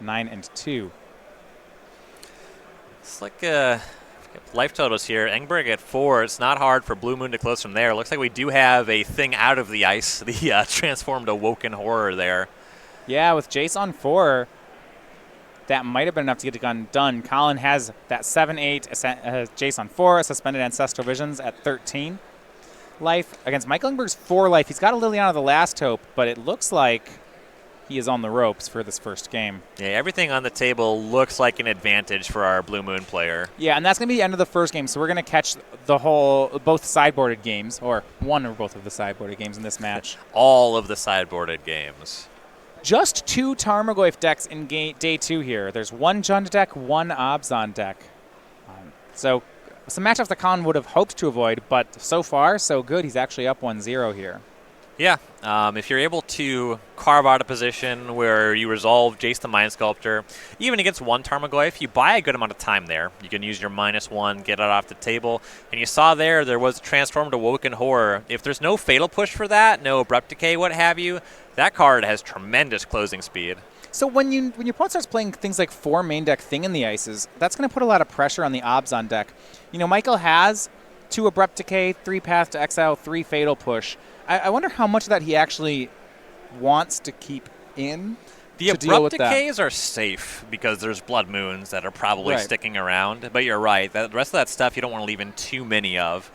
9 and 2. It's like life totals here. Engberg at 4. It's not hard for Blue Moon to close from there. Looks like we do have a thing out of the ice, the transformed Awoken Horror there. Yeah, with Jace on 4, that might have been enough to get the gun done. Colin has that 7-8, Jace on 4, suspended Ancestral Visions at 13 life. Against Michael Engberg's 4 life, he's got a Liliana the Last Hope, but it looks like he is on the ropes for this first game. Yeah, everything on the table looks like an advantage for our Blue Moon player. Yeah, and that's going to be the end of the first game, so we're going to catch both sideboarded games, or one or both of the sideboarded games in this match. All of the sideboarded games. Just 2 Tarmogoyf decks in day 2 here. There's 1 Jund deck, 1 Abzan deck. So some matchups that Colin would have hoped to avoid, but so far, so good. He's actually up 1-0 here. Yeah, if you're able to carve out a position where you resolve Jace the Mind Sculptor, even against 1 Tarmogoyf, you buy a good amount of time there. You can use your -1, get it off the table. And you saw there was a transformed Awoken Horror. If there's no Fatal Push for that, no Abrupt Decay, what have you, that card has tremendous closing speed. So when your opponent starts playing things like 4 main deck Thing in the Ices, that's going to put a lot of pressure on the Abzan deck. You know, Michael has 2 Abrupt Decay, 3 Path to Exile, 3 Fatal Push. I wonder how much of that he actually wants to keep in. The Abrupt Decays are safe because there's Blood Moons that are probably sticking around. But you're right. The rest of that stuff you don't want to leave in too many of.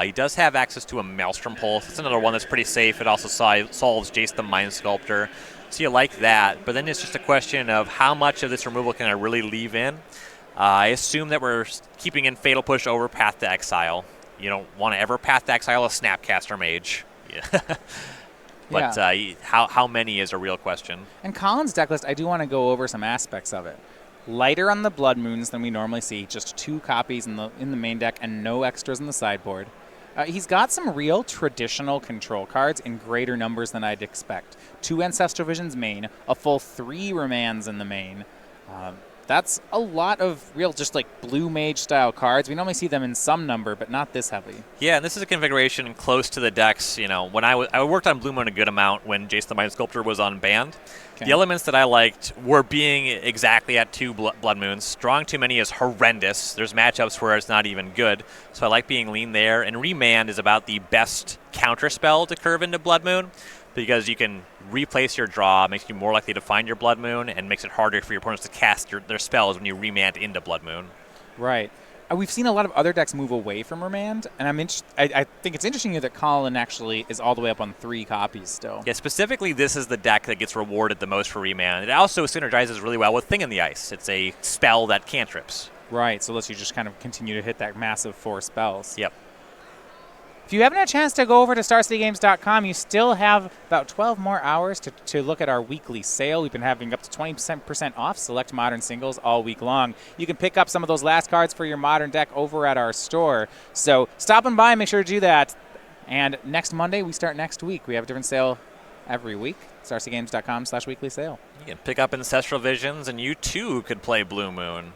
He does have access to a Maelstrom Pulse. It's another one that's pretty safe. It also solves Jace the Mind Sculptor. So you like that. But then it's just a question of how much of this removal can I really leave in. I assume that we're keeping in Fatal Push over Path to Exile. You don't want to ever Path to Exile a Snapcaster Mage. But how many is a real question. And Colin's deck list, I do want to go over some aspects of it. Lighter on the Blood Moons than we normally see, just 2 copies in the main deck and no extras in the sideboard. He's got some real traditional control cards in greater numbers than I'd expect. 2 Ancestral Visions main, a full 3 Remands in the main. That's a lot of real just like blue mage style cards. We normally see them in some number, but not this heavy. Yeah, and this is a configuration close to the decks. You know, when I worked on Blue Moon a good amount when Jace the Mind Sculptor was unbanned. Okay. The elements that I liked were being exactly at 2 Blood Moons. Drawing too many is horrendous. There's matchups where it's not even good. So I like being lean there. And Remand is about the best counter spell to curve into Blood Moon, because you can replace your draw, makes you more likely to find your Blood Moon, and makes it harder for your opponents to cast their spells when you Remand into Blood Moon. Right. We've seen a lot of other decks move away from Remand, and I think it's interesting that Colin actually is all the way up on 3 copies still. Yeah, specifically this is the deck that gets rewarded the most for Remand. It also synergizes really well with Thing in the Ice. It's a spell that cantrips. Right, so lets you just kind of continue to hit that massive 4 spells. Yep. If you haven't had a chance to go over to StarCityGames.com, you still have about 12 more hours to look at our weekly sale. We've been having up to 20% off select Modern singles all week long. You can pick up some of those last cards for your Modern deck over at our store. So stop and by, make sure to do that. And next Monday, we start next week. We have a different sale every week. StarCityGames.com/weekly sale. You can pick up Ancestral Visions, and you too could play Blue Moon.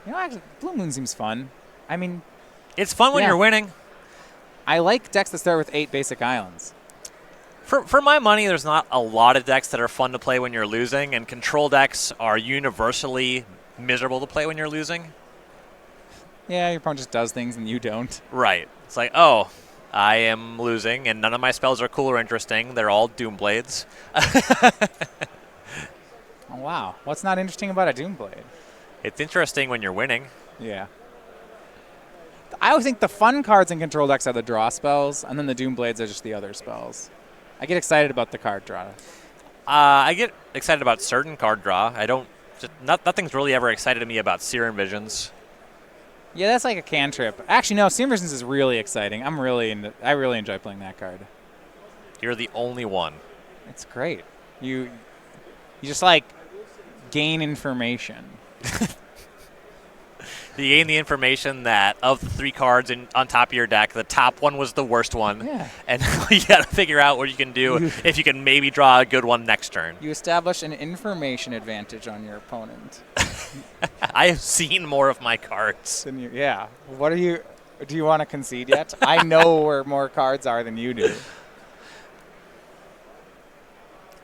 You know, actually, Blue Moon seems fun. I mean, it's fun when you're winning. I like decks that start with 8 basic islands. For my money, there's not a lot of decks that are fun to play when you're losing, and control decks are universally miserable to play when you're losing. Yeah, your opponent just does things and you don't. Right. It's like, oh, I am losing, and none of my spells are cool or interesting. They're all Doomblades. Oh, wow. What's not interesting about a Doomblade? It's interesting when you're winning. Yeah. I always think the fun cards in control decks are the draw spells, and then the Doomblades are just the other spells. I get excited about the card draw. I get excited about certain card draw. Nothing's really ever excited me about Serum Visions. Yeah, that's like a cantrip. Actually, no, Serum Visions is really exciting. I really enjoy playing that card. You're the only one. It's great. You just like gain information. You gain the information that of the 3 cards on top of your deck, the top one was the worst one. Yeah. And you got to figure out what you can do if you can maybe draw a good one next turn. You establish an information advantage on your opponent. I have seen more of my cards. Yeah. What do you want to concede yet? I know where more cards are than you do.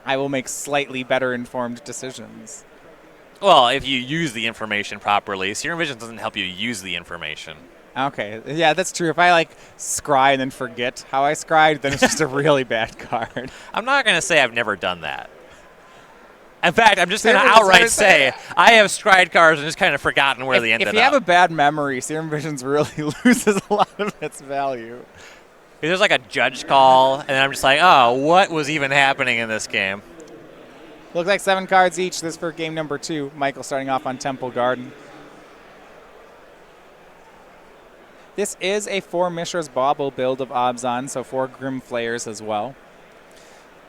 I will make slightly better informed decisions. Well, if you use the information properly, Serum Vision doesn't help you use the information. Okay, yeah, that's true. If I like scry and then forget how I scried, then it's just a really bad card. I'm not going to say I've never done that. In fact, I'm just going to outright say I have scryed cards and just kind of forgotten where they ended up. If you have a bad memory, Serum Visions really loses a lot of its value. There's like a judge call, and I'm just like, oh, what was even happening in this game? Looks like 7 cards each. This for game number 2. Michael starting off on Temple Garden. This is a 4 Mishra's Bauble build of Obzon, so 4 Grim Flayers as well.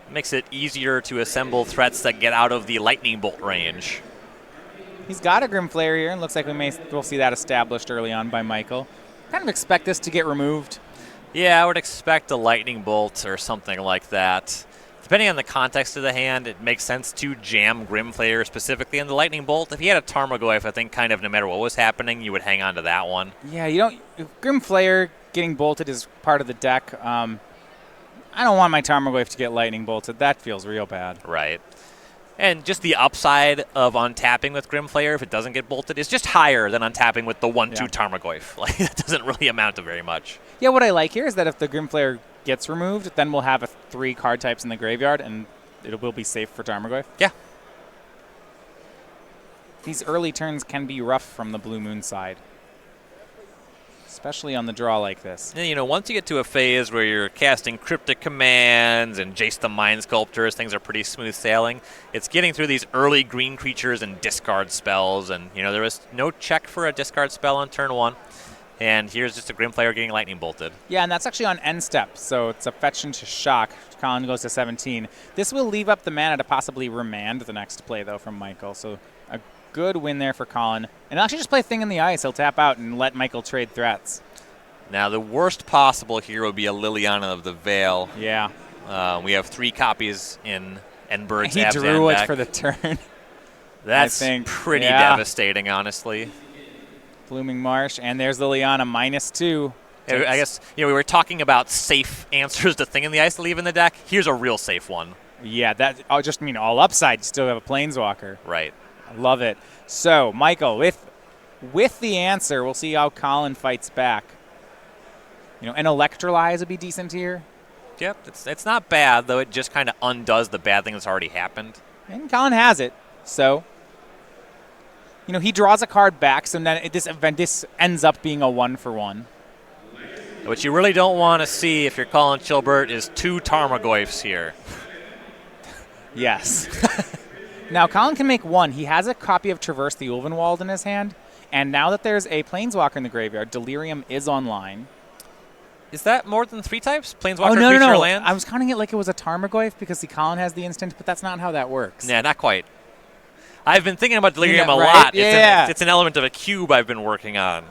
Makes it easier to assemble threats that get out of the lightning bolt range. He's got a Grim Flayer here, and looks like we'll see that established early on by Michael. Kind of expect this to get removed. Yeah, I would expect a lightning bolt or something like that. Depending on the context of the hand, it makes sense to jam Grim Flayer specifically in the lightning bolt. If you had a Tarmogoyf, I think kind of no matter what was happening, you would hang on to that one. Yeah, you don't. If Grim Flayer getting bolted is part of the deck. I don't want my Tarmogoyf to get lightning bolted. That feels real bad. Right. And just the upside of untapping with Grim Flayer, if it doesn't get bolted, is just higher than untapping with the 1/2 Tarmogoyf. Like, that doesn't really amount to very much. Yeah, what I like here is that if the Grim Flayer gets removed, then we'll have 3 card types in the graveyard, and it will be safe for Tarmogoyf. Yeah. These early turns can be rough from the Blue Moon side, especially on the draw like this. And, you know, once you get to a phase where you're casting Cryptic Commands and Jace the Mind Sculptors, things are pretty smooth sailing. It's getting through these early green creatures and discard spells, and, you know, there was no check for a discard spell on turn 1. And here's just a Grim Flayer getting lightning bolted. Yeah, and that's actually on end step, so it's a fetch into shock. Colin goes to 17. This will leave up the mana to possibly remand the next play, though, from Michael. So a good win there for Colin. And actually just play Thing in the Ice. He'll tap out and let Michael trade threats. Now, the worst possible here would be a Liliana of the Veil. Yeah. We have 3 copies in Engberg's He drew it for the turn. That's pretty devastating, honestly. Blooming Marsh, and there's Liliana, -2. I guess, you know, we were talking about safe answers to Thing in the Ice to leave in the deck. Here's a real safe one. Yeah, that I just mean all upside. You still have a Planeswalker. Right. I love it. So, Michael, with the answer, we'll see how Colin fights back. You know, an Electrolyze would be decent here. Yep, it's not bad, though it just kind of undoes the bad thing that's already happened. And Colin has it, so... You know, he draws a card back, so then this ends up being a 1-for-1. What you really don't want to see if you're calling Chilvbert is 2 Tarmogoyfs here. Yes. Now, Colin can make 1. He has a copy of Traverse the Ulvenwald in his hand, and now that there's a Planeswalker in the graveyard, Delirium is online. Is that more than 3 types? Planeswalker, no, creature, land? I was counting it like it was a Tarmogoyf because Colin has the instant, but that's not how that works. Yeah, not quite. I've been thinking about Delirium a right? lot. Yeah. It's an element of a cube I've been working on.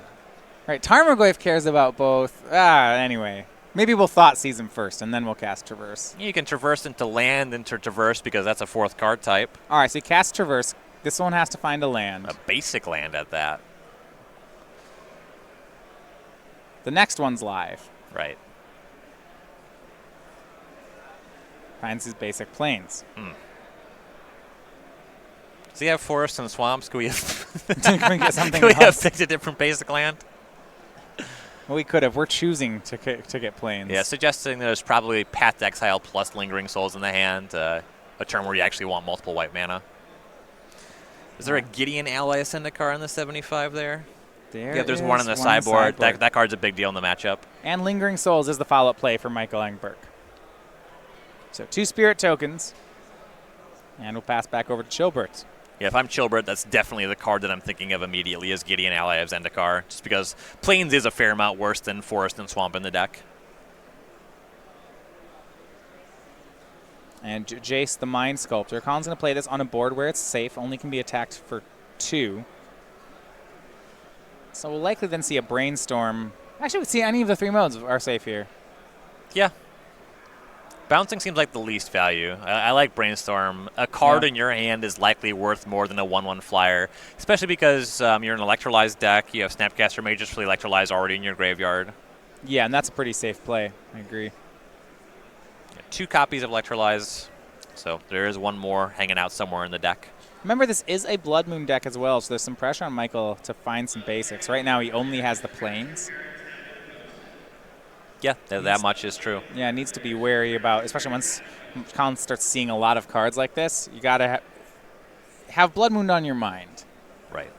Right, Tarmogoyf cares about both. Anyway. Maybe we'll Thought Seize him first, and then we'll cast Traverse. You can Traverse into land into Traverse because that's a 4th card type. All right, so you cast Traverse. This one has to find a land. A basic land at that. The next one's live. Right. Finds his basic plains. Does he have forests and swamps? Can we have, Can we get something can we have else? picked a different basic land? Well, we could have. We're choosing to get plains. Yeah, suggesting there's probably Path to Exile plus Lingering Souls in the hand, a turn where you actually want multiple white mana. Is there a Gideon Ally Syndicate in the 75 there? There's one on the sideboard. That card's a big deal in the matchup. And Lingering Souls is the follow-up play for Michael Engberg. So 2 Spirit tokens. And we'll pass back over to Chilvbert. Yeah, if I'm Chilvbert, that's definitely the card that I'm thinking of immediately is Gideon Ally of Zendikar, just because Plains is a fair amount worse than Forest and Swamp in the deck. And Jace the Mind Sculptor. Colin's going to play this on a board where it's safe, only can be attacked for 2. So we'll likely then see a Brainstorm. Actually, we see any of the 3 modes are safe here. Yeah. Bouncing seems like the least value. I like Brainstorm. A card in your hand is likely worth more than a 1/1 flyer, especially because you're an Electrolyze deck. You have Snapcaster Mages for the Electrolyze already in your graveyard. Yeah, and that's a pretty safe play. I agree. Yeah, 2 copies of Electrolyze. So there is one more hanging out somewhere in the deck. Remember, this is a Blood Moon deck as well, so there's some pressure on Michael to find some basics. Right now, he only has the plains. Yeah, that much is true. Yeah, needs to be wary about, especially once Colin starts seeing a lot of cards like this. You got to have Blood Moon on your mind. Right.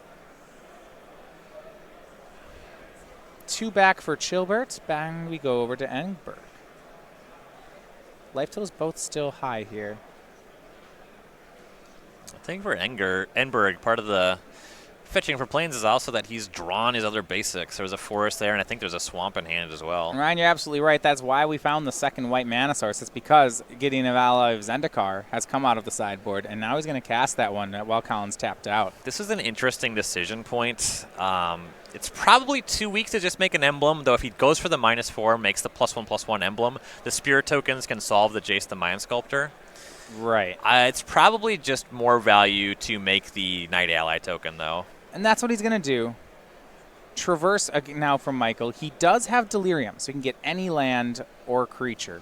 2 back for Chilvbert. Bang, we go over to Engberg. Life totals both still high here. I think for Engberg, part of the fetching for plains is also that he's drawn his other basics. There's a forest there, and I think there's a swamp in hand as well. Ryan, you're absolutely right. That's why we found the second white mana source. It's because Gideon of Ally of Zendikar has come out of the sideboard, and now he's going to cast that one while Colin's tapped out. This is an interesting decision point. It's probably too weak to just make an emblem, though if he goes for the -4, makes the +1/+1 emblem, the spirit tokens can solve the Jace the Mind Sculptor. Right. It's probably just more value to make the Knight Ally token, though. And that's what he's going to do. Traverse now from Michael. He does have Delirium, so he can get any land or creature.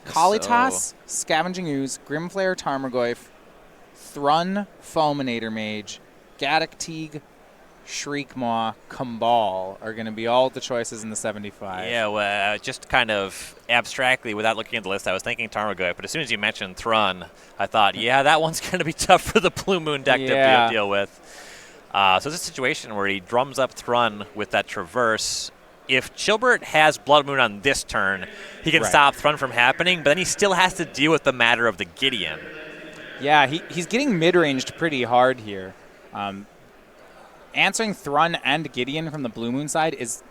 Kalitas, Scavenging Ooze, Grimflare Tarmogoyf, Thrun, Fulminator Mage, Gaddock Teague, Shriekmaw, Kumbal are going to be all the choices in the 75. Yeah, well, just kind of abstractly, without looking at the list, I was thinking Tarmogoyf, but as soon as you mentioned Thrun, I thought, yeah, that one's going to be tough for the Blue Moon deck to deal with. So it's a situation where he drums up Thrun with that Traverse. If Chilbert has Blood Moon on this turn, he can stop Thrun from happening, but then he still has to deal with the matter of the Gideon. Yeah, he's getting mid-ranged pretty hard here. Answering Thrun and Gideon from the Blue Moon side is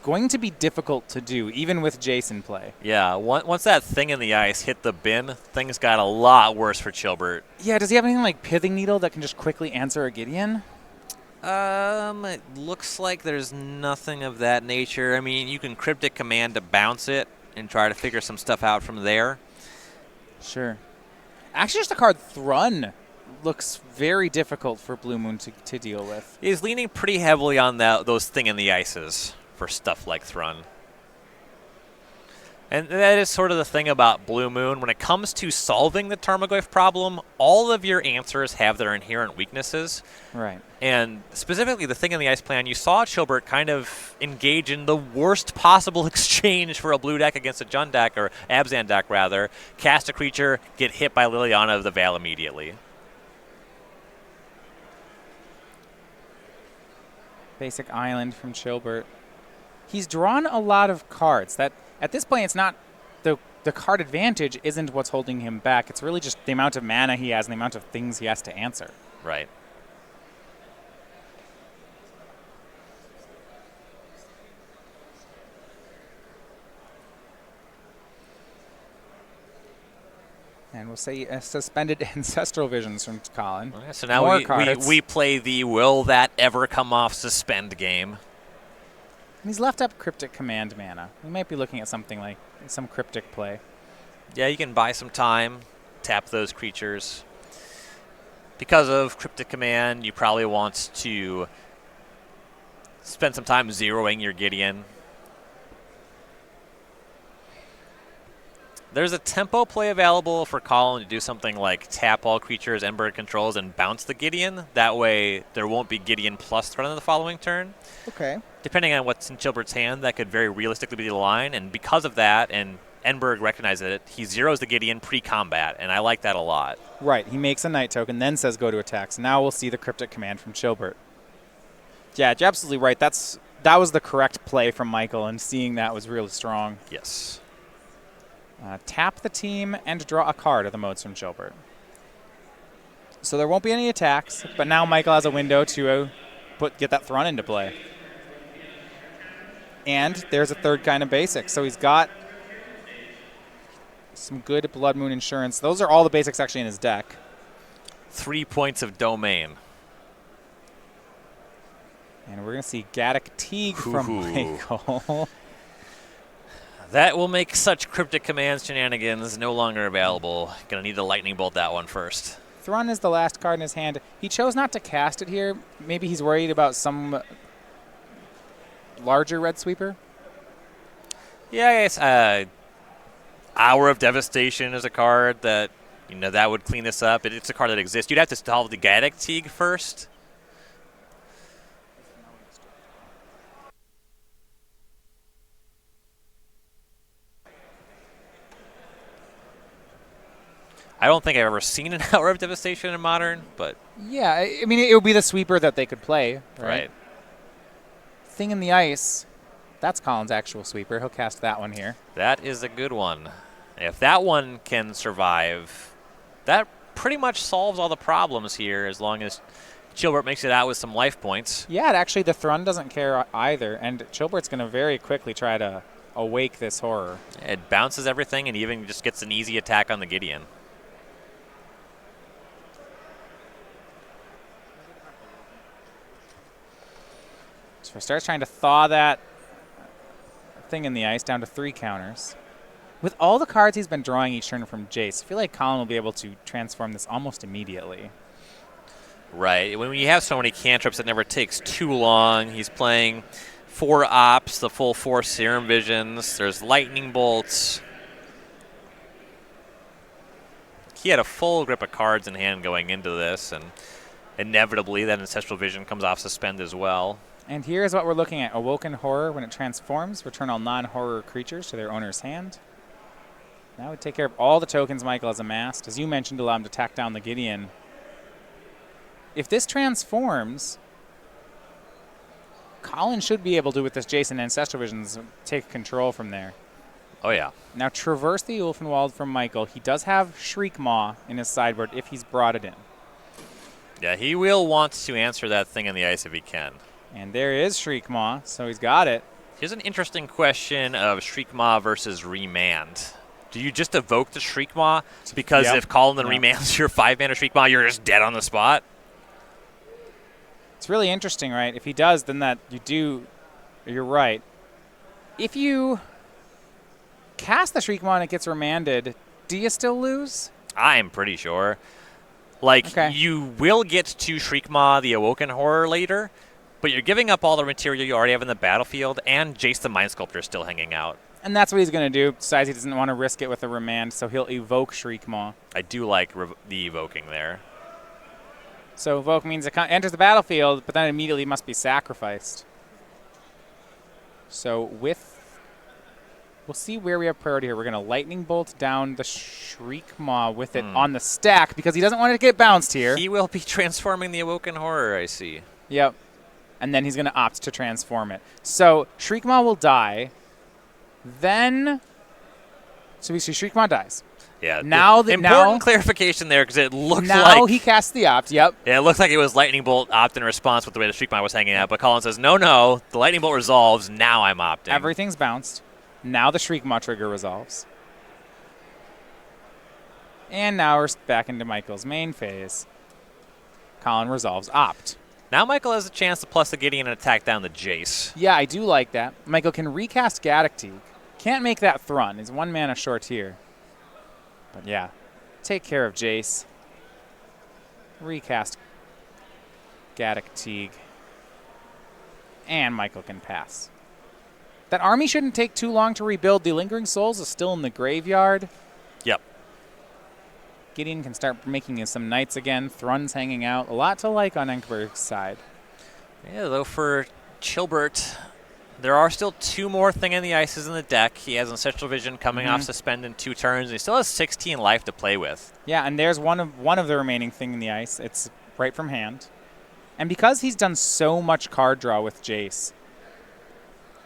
going to be difficult to do, even with Jason play. Yeah, once that thing in the ice hit the bin, things got a lot worse for Chilbert. Yeah, does he have anything like Pithing Needle that can just quickly answer a Gideon? It looks like there's nothing of that nature. I mean, you can Cryptic Command to bounce it and try to figure some stuff out from there. Sure. Actually, just the card Thrun looks very difficult for Blue Moon to deal with. He's leaning pretty heavily on those thing in the ices for stuff like Thrun. And that is sort of the thing about Blue Moon. When it comes to solving the Tarmogoyf problem, all of your answers have their inherent weaknesses. Right. And specifically the thing in the ice plan, you saw Chilbert kind of engage in the worst possible exchange for a blue deck against a Jund deck, or Abzan deck rather. Cast a creature, get hit by Liliana of the Veil immediately. Basic Island from Chilbert. He's drawn a lot of cards. That at this point, it's not the card advantage isn't what's holding him back. It's really just the amount of mana he has and the amount of things he has to answer. Right. And we'll say suspended Ancestral Visions from Colin. Okay, so now we play the will that ever come off suspend game. And he's left up Cryptic Command mana. We might be looking at something like some Cryptic play. Yeah, you can buy some time, tap those creatures. Because of Cryptic Command, you probably want to spend some time zeroing your Gideon. There's a tempo play available for Colin to do something like tap all creatures Engberg controls and bounce the Gideon. That way there won't be Gideon plus threat on the following turn. Okay. Depending on what's in Chilbert's hand, that could very realistically be the line. And because of that, and Engberg recognizes it, he zeroes the Gideon pre-combat, and I like that a lot. Right. He makes a Night token, then says go to attack. So now we'll see the Cryptic Command from Chilbert. Yeah, you're absolutely right. That was the correct play from Michael, and seeing that was really strong. Yes. Tap the team and draw a card are the modes from Chilbert. So there won't be any attacks, but now Michael has a window to get that Thrun into play. And there's a third kind of basic. So he's got some good Blood Moon insurance. Those are all the basics actually in his deck. 3 points of domain. And we're going to see Gaddock Teague from Michael. That will make such Cryptic Commands shenanigans no longer available. Gonna need to Lightning Bolt that one first. Thrun is the last card in his hand. He chose not to cast it here. Maybe he's worried about some larger red sweeper. Yeah, I guess Hour of Devastation is a card that You know, that would clean this up. It's a card that exists. You'd have to solve the Gaddock Teague first. I don't think I've ever seen an outright devastation in Modern, but... Yeah, I mean, it would be the sweeper that they could play, Right. Thing in the Ice, that's Colin's actual sweeper. He'll cast that one here. That is a good one. If that one can survive, that pretty much solves all the problems here as long as Chilvbert makes it out with some life points. Yeah, actually, the Thrun doesn't care either, and Chilbert's going to very quickly try to awake this horror. It bounces everything and even just gets an easy attack on the Gideon. So he starts trying to thaw that Thing in the Ice down to 3 counters. With all the cards he's been drawing each turn from Jace, I feel like Colin will be able to transform this almost immediately. Right. When you have so many cantrips, it never takes too long. He's playing 4 ops, the full 4 Serum Visions. There's Lightning Bolts. He had a full grip of cards in hand going into this, and inevitably that Ancestral Vision comes off suspend as well. And here's what we're looking at. Awoken Horror, when it transforms, return all non-horror creatures to their owner's hand. That would take care of all the tokens Michael has amassed. As you mentioned, allow him to tack down the Gideon. If this transforms, Colin should be able to, with this Jason Ancestral Visions, take control from there. Oh, yeah. Now, traverse the Ulfenwald from Michael. He does have Shriekmaw in his sideboard if he's brought it in. Yeah, he will want to answer that Thing in the Ice if he can. And there is Shriekmaw, so he's got it. Here's an interesting question of Shriekmaw versus Remand. Do you just evoke the Shriekmaw? Because if Colin then remands your 5-mana Shriekmaw, you're just dead on the spot? It's really interesting, right? If he does, then that you do, you're right. If you cast the Shriekmaw and it gets remanded, do you still lose? I'm pretty sure. Like, you will get to Shriekmaw the Awoken Horror later, but you're giving up all the material you already have in the battlefield, and Jace the Mind Sculptor is still hanging out. And that's what he's going to do. Decides he doesn't want to risk it with a remand, so he'll evoke Shriekmaw. I do like the evoking there. So evoke means it enters the battlefield, but then immediately must be sacrificed. So we'll see where we have priority here. We're going to Lightning Bolt down the Shriekmaw with it on the stack because he doesn't want it to get bounced here. He will be transforming the Awoken Horror, I see. Yep. And then he's going to opt to transform it. So Shriekmaw will die. Then, so we see Shriekmaw dies. Yeah. Now important clarification there because it looked like now he casts the opt. Yep. Yeah, it looked like it was Lightning Bolt opt in response with the way the Shriekmaw was hanging out. But Colin says, no, the Lightning Bolt resolves. Now I'm opting. Everything's bounced. Now the Shriekmaw trigger resolves. And now we're back into Michael's main phase. Colin resolves opt. Now Michael has a chance to plus the Gideon and attack down the Jace. Yeah, I do like that. Michael can recast Gaddock Teague. Can't make that Thrun. He's 1 mana short here. But yeah, take care of Jace. Recast Gaddock Teague. And Michael can pass. That army shouldn't take too long to rebuild. The Lingering Souls is still in the graveyard. Yep. Gideon can start making some knights again. Thrun's hanging out. A lot to like on Engberg's side. Yeah, though for Chilbert, there are still 2 more Thing in the Ices in the deck. He has Ancestral Vision coming off suspend in 2 turns. He still has 16 life to play with. Yeah, and there's one of the remaining Thing in the Ice. It's right from hand. And because he's done so much card draw with Jace,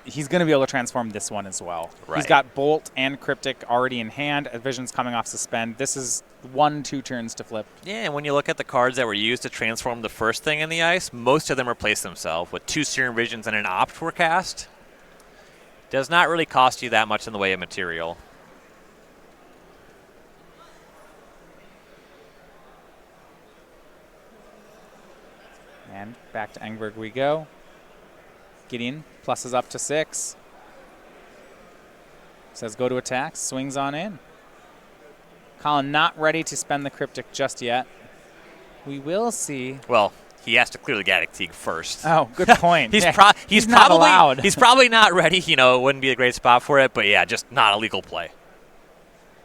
he's going to be able to transform this one as well. Right. He's got Bolt and Cryptic already in hand. Vision's coming off suspend. This is 1-2 turns to flip. Yeah, and when you look at the cards that were used to transform the first Thing in the Ice, most of them replace themselves with 2 Serum Visions and an opt were cast. Does not really cost you that much in the way of material. And back to Engberg we go. Gideon pluses up to 6. Says go to attack, swings on in. Colin not ready to spend the Cryptic just yet. We will see. Well, he has to clear the Gaddock Teague first. Oh, good point. he's not allowed. He's probably not ready. You know, it wouldn't be a great spot for it, but yeah, just not a legal play.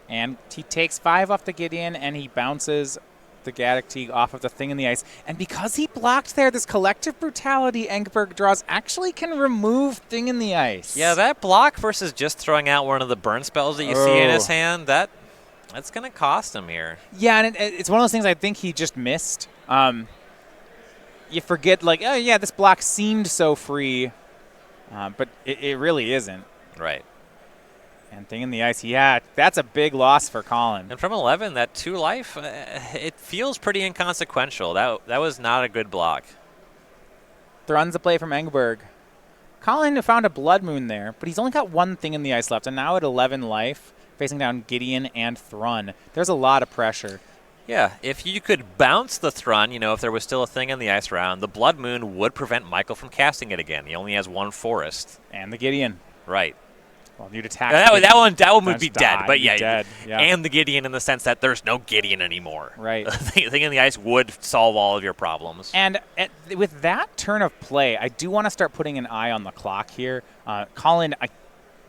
And he takes 5 off the Gideon, and he bounces the Gaddock Teeg off of the Thing in the Ice. And because he blocked there, this Collective Brutality Engberg draws actually can remove Thing in the Ice. Yeah, that block versus just throwing out one of the burn spells that you see in his hand, that's going to cost him here. Yeah, and it's one of those things I think he just missed. You forget, like, oh, yeah, this block seemed so free, but it really isn't. Right. And Thing in the Ice, yeah, that's a big loss for Colin. And from 11, that 2 life, it feels pretty inconsequential. That was not a good block. Thrun's a play from Engberg. Colin found a Blood Moon there, but he's only got 1 Thing in the Ice left, and now at 11 life, facing down Gideon and Thrun. There's a lot of pressure. Yeah, if you could bounce the Thrun, if there was still a Thing in the Ice round, the Blood Moon would prevent Michael from casting it again. He only has 1 forest. And the Gideon. Right. Well, you'd attack. That one would be dead, but yeah, dead. Yeah. And the Gideon in the sense that there's no Gideon anymore. Right. Thing in the Ice would solve all of your problems. And with that turn of play, I do want to start putting an eye on the clock here. Colin, I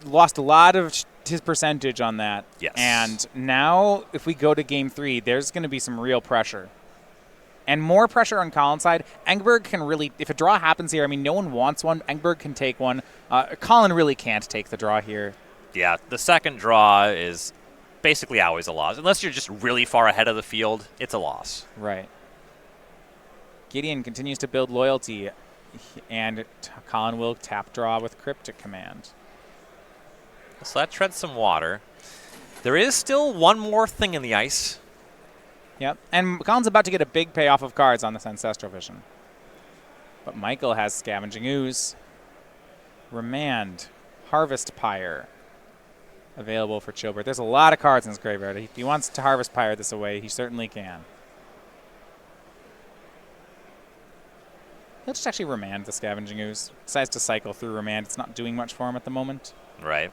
lost a lot of his percentage on that. Yes. And now, if we go to Game 3, there's going to be some real pressure. And more pressure on Colin's side. Engberg can really, if a draw happens here, I mean, no one wants one. Engberg can take one. Colin really can't take the draw here. Yeah, the second draw is basically always a loss. Unless you're just really far ahead of the field, it's a loss. Right. Gideon continues to build loyalty, and Colin will tap draw with Cryptic Command. So that treads some water. There is still one more Thing in the Ice. Yep, and Colin's about to get a big payoff of cards on this Ancestral Vision. But Michael has Scavenging Ooze, Remand, Harvest Pyre available for Chilbert. There's a lot of cards in his graveyard. If he wants to Harvest Pyre this away, he certainly can. He'll just actually Remand the Scavenging Ooze. Decides to cycle through Remand. It's not doing much for him at the moment. Right.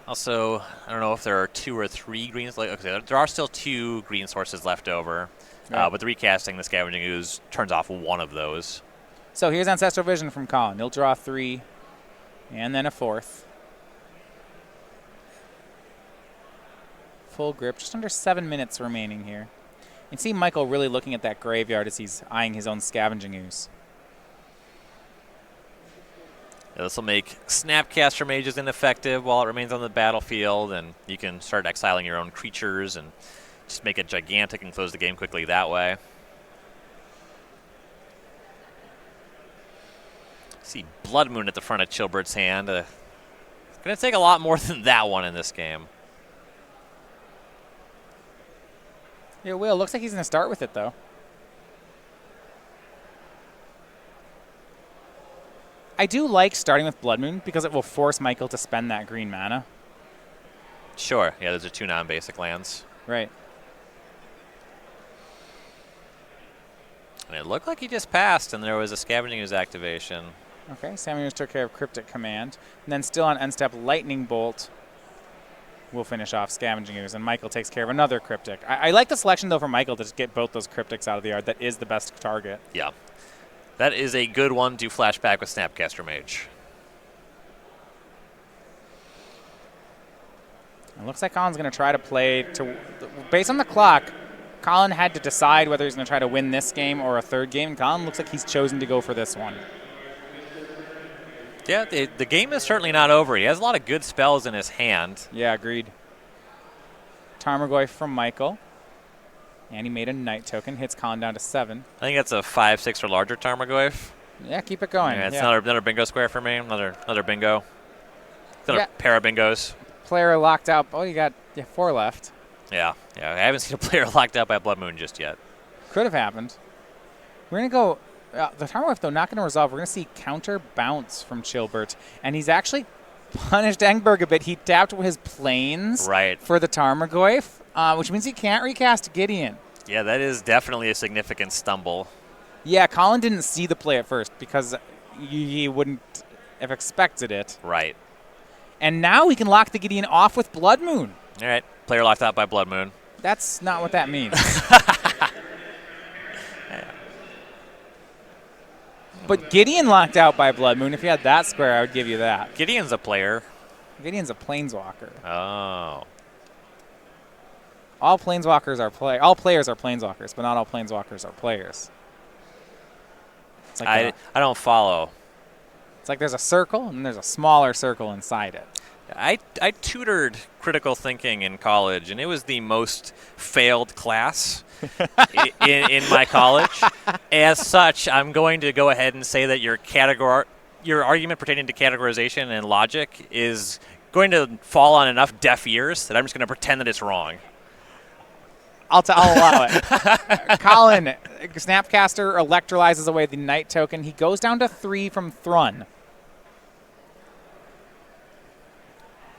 Also, I don't know if there are 2 or 3 greens. Okay, there are still 2 green sources left over. Right. But the recasting the Scavenging Ooze turns off one of those. So here's Ancestral Vision from Colin. He'll draw 3 and then a 4th. Full grip. Just under 7 minutes remaining here. You can see Michael really looking at that graveyard as he's eyeing his own Scavenging Ooze. This will make Snapcaster Mages ineffective while it remains on the battlefield, and you can start exiling your own creatures and just make it gigantic and close the game quickly that way. See Blood Moon at the front of Chilbert's hand. It's going to take a lot more than that one in this game. Yeah, Will. Looks like he's going to start with it, though. I do like starting with Blood Moon because it will force Michael to spend that green mana. Sure. Yeah, those are 2 non-basic lands. Right. And it looked like he just passed, and there was a Scavenging Ooze activation. Okay, Samuels took care of Cryptic Command. And then still on end step, Lightning Bolt will finish off Scavenging Ooze, and Michael takes care of another Cryptic. I like the selection, though, for Michael to just get both those Cryptics out of the yard. That is the best target. Yeah. That is a good one to flashback with Snapcaster Mage. It looks like Colin's going to try to play to, based on the clock, Colin had to decide whether he's going to try to win this game or a third game. Colin looks like he's chosen to go for this one. Yeah, the game is certainly not over. He has a lot of good spells in his hand. Yeah, agreed. Tarmogoyf from Michael. And he made a Night Token. Hits Colin down to 7. I think that's a 5/6 or larger Tarmogoyf. Yeah, keep it going. Yeah, it's another bingo square for me. Another bingo. Another pair of bingos. Player locked out. Oh, you got 4 left. Yeah. I haven't seen a player locked out by Blood Moon just yet. Could have happened. We're going to go. The Tarmogoyf, though, not going to resolve. We're going to see counter bounce from Chilbert. And he's actually punished Engberg a bit. He tapped his planes for the Tarmogoyf, which means he can't recast Gideon. Yeah, that is definitely a significant stumble. Yeah, Colin didn't see the play at first because he wouldn't have expected it. Right. And now we can lock the Gideon off with Blood Moon. All right. Player locked out by Blood Moon. That's not what that means. But Gideon locked out by Blood Moon. If you had that square, I would give you that. Gideon's a player. Gideon's a planeswalker. Oh. All planeswalkers are all players are planeswalkers, but not all planeswalkers are players. It's like I don't follow. It's like there's a circle and there's a smaller circle inside it. I tutored critical thinking in college, and it was the most failed class in my college. As such, I'm going to go ahead and say that your argument pertaining to categorization and logic is going to fall on enough deaf ears that I'm just going to pretend that it's wrong. I'll allow it. Colin, Snapcaster electrolyzes away the Knight token. He goes down to 3 from Thrun.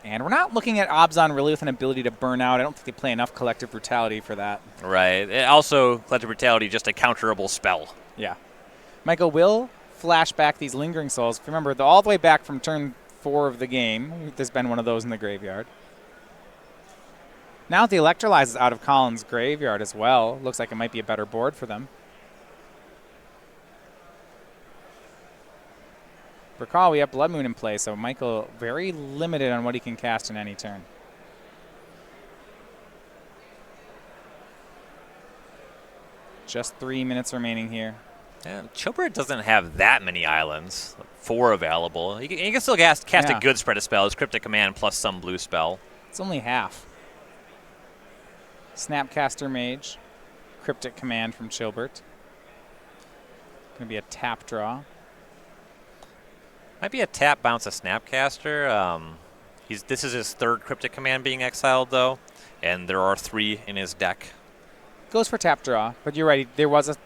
And we're not looking at Obzon really with an ability to burn out. I don't think they play enough Collective Brutality for that. Right. Also, Collective Brutality, just a counterable spell. Yeah. Michael will flash back these Lingering Souls. If you remember, all the way back from turn 4 of the game, there's been one of those in the graveyard. Now the Electrolyze is out of Colin's graveyard as well. Looks like it might be a better board for them. Recall, we have Blood Moon in play, so Michael very limited on what he can cast in any turn. Just 3 minutes remaining here. Yeah, Chilbert doesn't have that many islands. 4 available. He can still cast a good spread of spells, Cryptic Command plus some blue spell. It's only half. Snapcaster Mage, Cryptic Command from Chilbert. Going to be a tap draw. Might be a tap bounce a Snapcaster. This is his 3rd Cryptic Command being exiled, though, and there are 3 in his deck. Goes for tap draw, but you're right. There was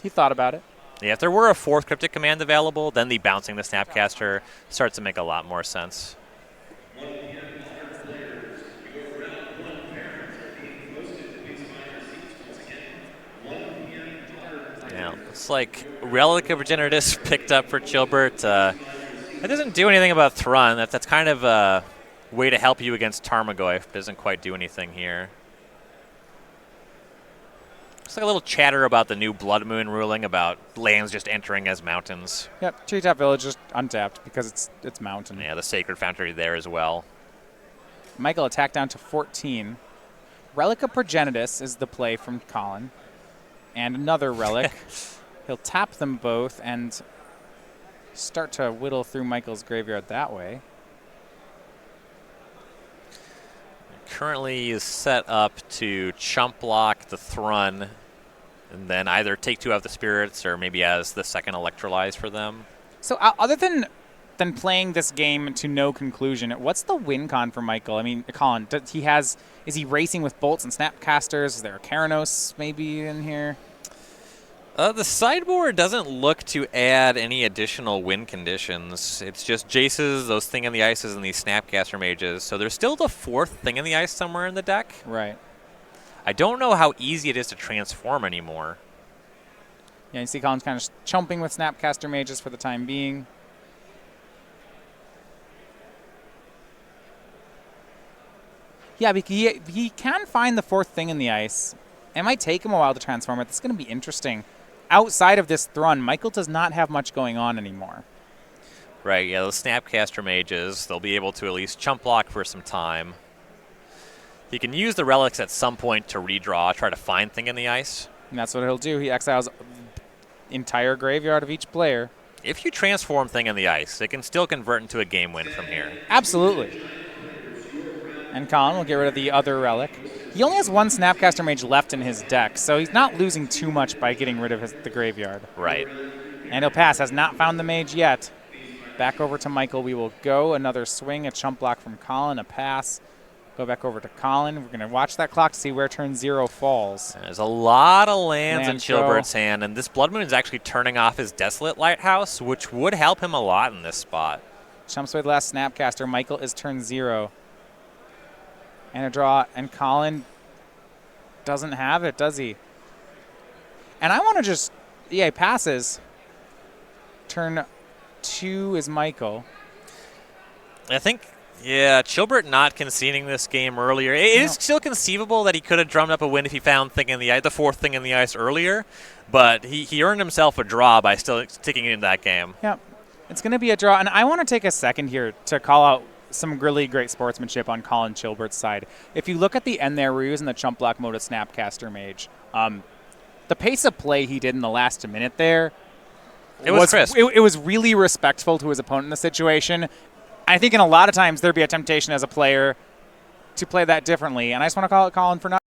he thought about it. Yeah, if there were a 4th Cryptic Command available, then the bouncing the Snapcaster starts to make a lot more sense. Yeah, looks like Relic of Regeneratus picked up for Chilbert. That doesn't do anything about Thrun. That's kind of a way to help you against Tarmogoyf. Doesn't quite do anything here. Looks like a little chatter about the new Blood Moon ruling about lands just entering as mountains. Yep, Treetop Village just untapped because it's mountain. Yeah, the Sacred Foundry there as well. Michael attacked down to 14. Relic of Progenitus is the play from Colin. And another Relic. He'll tap them both and start to whittle through Michael's graveyard that way. Currently is set up to chump block the Thrun and then either take 2 out of the Spirits or maybe as the second Electrolyze for them. So other than playing this game to no conclusion, what's the win con for Michael? I mean, Colin, is he racing with bolts and Snapcasters? Is there a Keranos maybe in here? The sideboard doesn't look to add any additional win conditions. It's just Jaces, those Thing in the Ices, and these Snapcaster Mages. So there's still the 4th Thing in the Ice somewhere in the deck. Right. I don't know how easy it is to transform anymore. Yeah, you see Colin's kind of chumping with Snapcaster Mages for the time being. Yeah, he can find the 4th Thing in the Ice. It might take him a while to transform it. It's going to be interesting. Outside of this Thrun, Michael does not have much going on anymore. Right, yeah, those Snapcaster Mages, they'll be able to at least chump block for some time. He can use the Relics at some point to redraw, try to find Thing in the Ice. And that's what he'll do. He exiles the entire graveyard of each player. If you transform Thing in the Ice, it can still convert into a game win from here. Absolutely. And Colin will get rid of the other Relic. He only has 1 Snapcaster Mage left in his deck, so he's not losing too much by getting rid of the graveyard. Right. And he'll pass. Has not found the Mage yet. Back over to Michael. We will go. Another swing, a chump block from Colin, a pass. Go back over to Colin. We're going to watch that clock to see where turn 0 falls. There's a lot of lands in Chilbert's hand, and this Blood Moon is actually turning off his Desolate Lighthouse, which would help him a lot in this spot. Chumps away the last Snapcaster. Michael is turn 0. And a draw, and Colin doesn't have it, does he? And I want to just, yeah, he passes. Turn 2 is Michael. I think, yeah, Chilbert not conceding this game earlier. It is still conceivable that he could have drummed up a win if he found Thing in the Ice, the 4th Thing in the Ice earlier, but he earned himself a draw by still sticking in that game. Yeah, it's going to be a draw, and I want to take a second here to call out some really great sportsmanship on Colin Chilbert's side. If you look at the end there, we're using the Chump Block mode of Snapcaster Mage. The pace of play he did in the last minute there, it was crisp. It was really respectful to his opponent in the situation. I think in a lot of times there'd be a temptation as a player to play that differently, and I just want to call it Colin for not